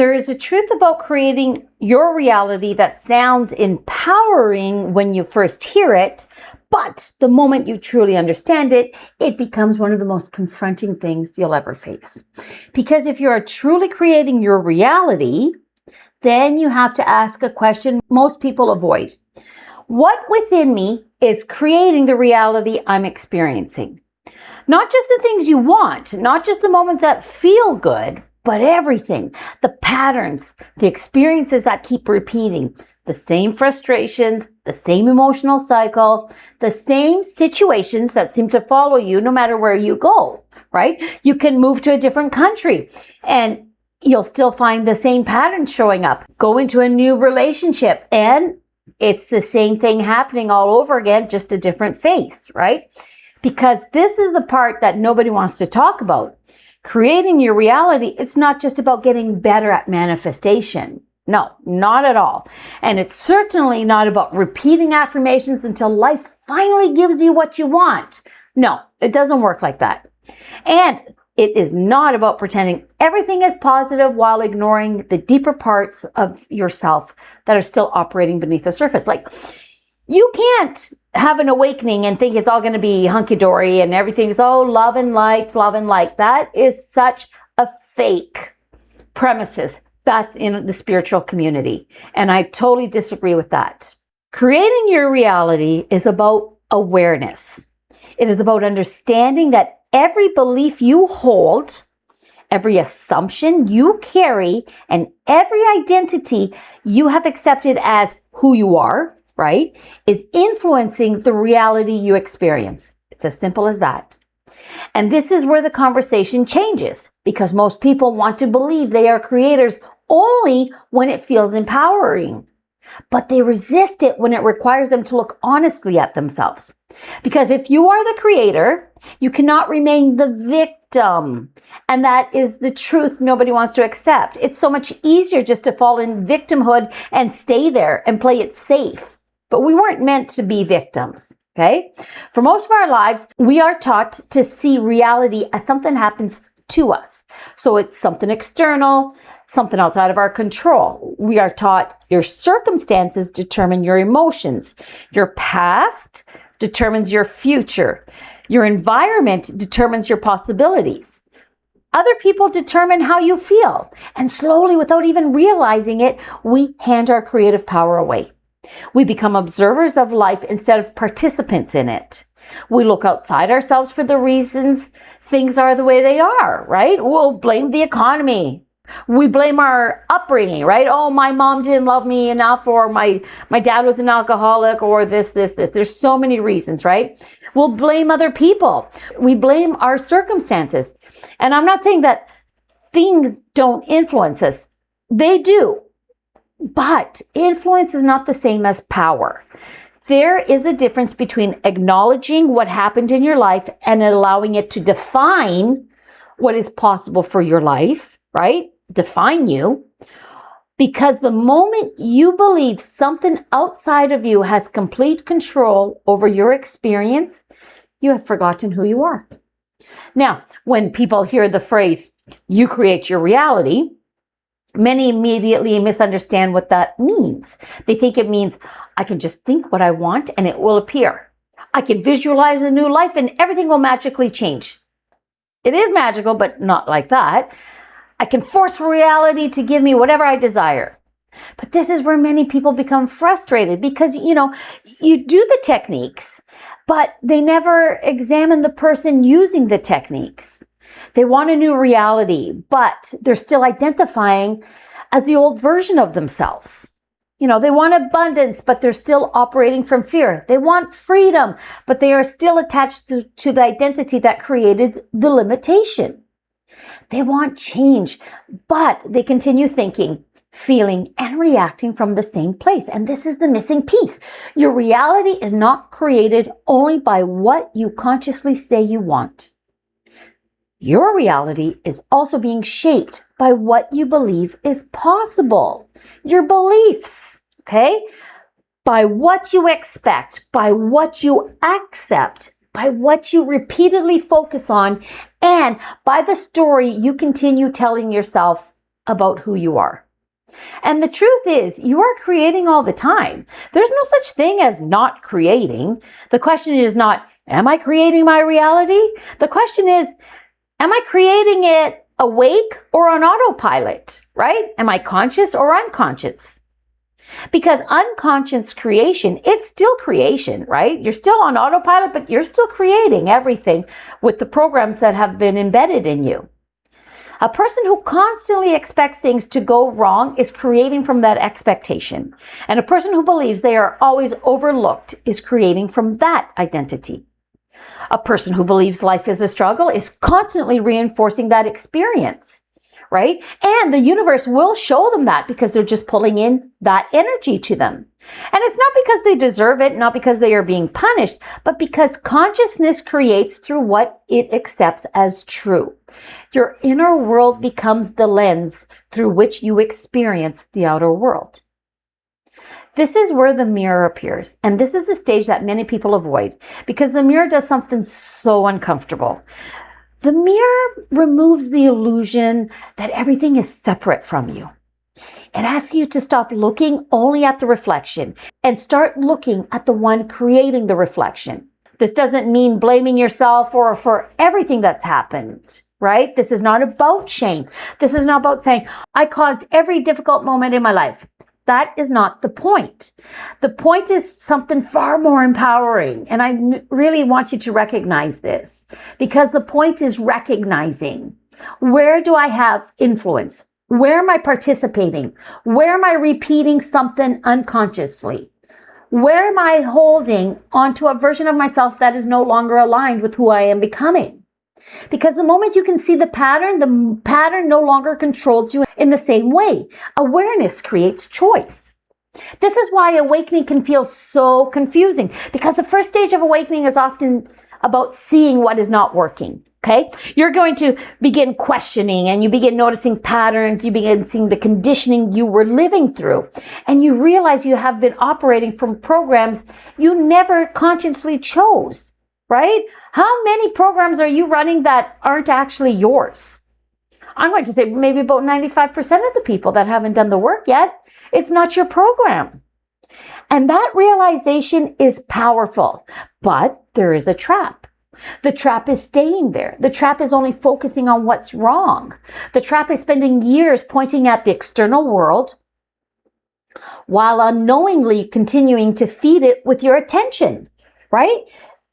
There is a truth about creating your reality that sounds empowering when you first hear it, but the moment you truly understand it, it becomes one of the most confronting things you'll ever face. Because if you are truly creating your reality, then you have to ask a question most people avoid. What within me is creating the reality I'm experiencing? Not just the things you want, not just the moments that feel good, but everything, the patterns, the experiences that keep repeating, the same frustrations, the same emotional cycle, the same situations that seem to follow you no matter where you go, right? You can move to a different country and you'll still find the same pattern showing up. Go into a new relationship and it's the same thing happening all over again, just a different face, right? Because this is the part that nobody wants to talk about. Creating your reality, it's not just about getting better at manifestation. No, not at all. And it's certainly not about repeating affirmations until life finally gives you what you want. No, it doesn't work like that. And it is not about pretending everything is positive while ignoring the deeper parts of yourself that are still operating beneath the surface. Like, you can't have an awakening and think it's all going to be hunky-dory and everything's, love and light, love and light. That is such a fake premises. That's in the spiritual community. And I totally disagree with that. Creating your reality is about awareness. It is about understanding that every belief you hold, every assumption you carry, and every identity you have accepted as who you are, right, is influencing the reality you experience. It's as simple as that. And this is where the conversation changes, because most people want to believe they are creators only when it feels empowering. But they resist it when it requires them to look honestly at themselves. Because if you are the creator, you cannot remain the victim. And that is the truth nobody wants to accept. It's so much easier just to fall in victimhood and stay there and play it safe. But we weren't meant to be victims, okay? For most of our lives, we are taught to see reality as something happens to us. So it's something external, something outside of our control. We are taught your circumstances determine your emotions. Your past determines your future. Your environment determines your possibilities. Other people determine how you feel. And slowly, without even realizing it, we hand our creative power away. We become observers of life instead of participants in it. We look outside ourselves for the reasons things are the way they are, right? We'll blame the economy. We blame our upbringing, right? Oh, my mom didn't love me enough, or my dad was an alcoholic, or this. There's so many reasons, right? We'll blame other people. We blame our circumstances. And I'm not saying that things don't influence us. They do. But influence is not the same as power. There is a difference between acknowledging what happened in your life and allowing it to define what is possible for your life, right? Define you. Because the moment you believe something outside of you has complete control over your experience, you have forgotten who you are. Now, when people hear the phrase, you create your reality, many immediately misunderstand what that means. They think it means I can just think what I want and it will appear. I can visualize a new life and everything will magically change. It is magical, but not like that. I can force reality to give me whatever I desire. But this is where many people become frustrated because, you do the techniques, but they never examine the person using the techniques. They want a new reality, but they're still identifying as the old version of themselves. They want abundance, but they're still operating from fear. They want freedom, but they are still attached to the identity that created the limitation. They want change, but they continue thinking, feeling, and reacting from the same place. And this is the missing piece. Your reality is not created only by what you consciously say you want. Your reality is also being shaped by what you believe is possible. Your beliefs, okay? By what you expect, by what you accept, by what you repeatedly focus on, and by the story you continue telling yourself about who you are. And the truth is, you are creating all the time. There's no such thing as not creating. The question is not, am I creating my reality? The question is, am I creating it awake or on autopilot, right? Am I conscious or unconscious? Because unconscious creation, it's still creation, right? You're still on autopilot, but you're still creating everything with the programs that have been embedded in you. A person who constantly expects things to go wrong is creating from that expectation. And a person who believes they are always overlooked is creating from that identity. A person who believes life is a struggle is constantly reinforcing that experience, right? And the universe will show them that because they're just pulling in that energy to them. And it's not because they deserve it, not because they are being punished, but because consciousness creates through what it accepts as true. Your inner world becomes the lens through which you experience the outer world. This is where the mirror appears. And this is the stage that many people avoid because the mirror does something so uncomfortable. The mirror removes the illusion that everything is separate from you. It asks you to stop looking only at the reflection and start looking at the one creating the reflection. This doesn't mean blaming yourself or for everything that's happened, right? This is not about shame. This is not about saying, I caused every difficult moment in my life. That is not the point. The point is something far more empowering. And I really want you to recognize this because the point is recognizing, where do I have influence? Where am I participating? Where am I repeating something unconsciously? Where am I holding onto a version of myself that is no longer aligned with who I am becoming? Because the moment you can see the pattern no longer controls you in the same way. Awareness creates choice. This is why awakening can feel so confusing, because the first stage of awakening is often about seeing what is not working. Okay? You're going to begin questioning and you begin noticing patterns. You begin seeing the conditioning you were living through. And you realize you have been operating from programs you never consciously chose. Right? How many programs are you running that aren't actually yours? I'm going to say maybe about 95% of the people that haven't done the work yet, it's not your program. And that realization is powerful, but there is a trap. The trap is staying there. The trap is only focusing on what's wrong. The trap is spending years pointing at the external world while unknowingly continuing to feed it with your attention, right?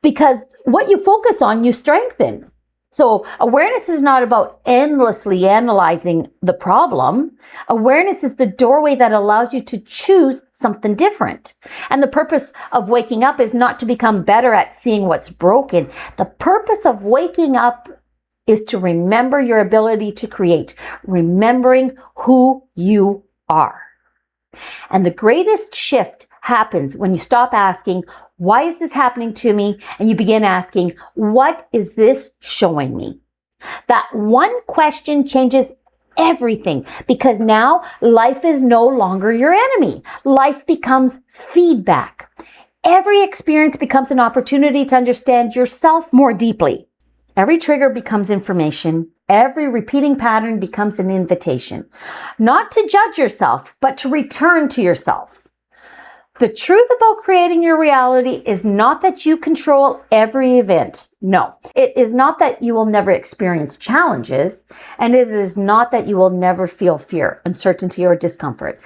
Because what you focus on, you strengthen. So awareness is not about endlessly analyzing the problem. Awareness is the doorway that allows you to choose something different. And the purpose of waking up is not to become better at seeing what's broken. The purpose of waking up is to remember your ability to create, remembering who you are. And the greatest shift happens when you stop asking, why is this happening to me? And you begin asking, what is this showing me? That one question changes everything because now life is no longer your enemy. Life becomes feedback. Every experience becomes an opportunity to understand yourself more deeply. Every trigger becomes information. Every repeating pattern becomes an invitation, not to judge yourself, but to return to yourself. The truth about creating your reality is not that you control every event. No, it is not that you will never experience challenges, and it is not that you will never feel fear, uncertainty, or discomfort.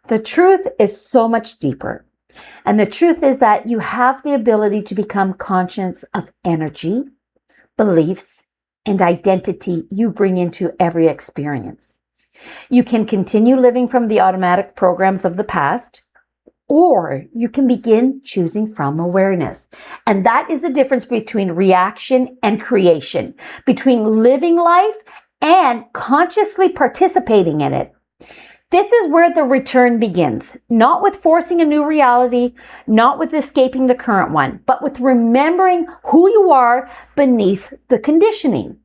The truth is so much deeper. And the truth is that you have the ability to become conscious of energy, beliefs, and identity you bring into every experience. You can continue living from the automatic programs of the past, or you can begin choosing from awareness. And that is the difference between reaction and creation, between living life and consciously participating in it. This is where the return begins, not with forcing a new reality, not with escaping the current one, but with remembering who you are beneath the conditioning.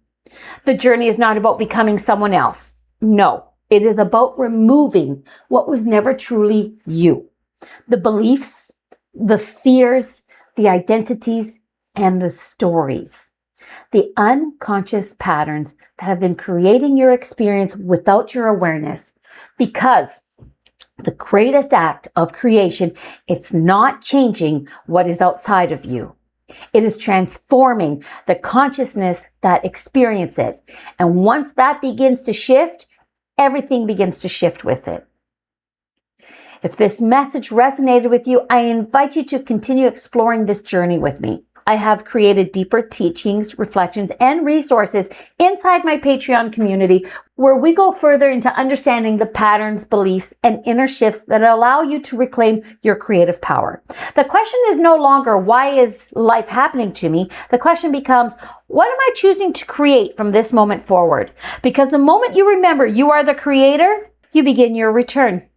The journey is not about becoming someone else. No, it is about removing what was never truly you. The beliefs, the fears, the identities, and the stories. the unconscious patterns that have been creating your experience without your awareness. Because the greatest act of creation, it's not changing what is outside of you. It is transforming the consciousness that experiences it. And once that begins to shift, everything begins to shift with it. If this message resonated with you, I invite you to continue exploring this journey with me. I have created deeper teachings, reflections, and resources inside my Patreon community where we go further into understanding the patterns, beliefs, and inner shifts that allow you to reclaim your creative power. The question is no longer, why is life happening to me? The question becomes, what am I choosing to create from this moment forward? Because the moment you remember you are the creator, you begin your return.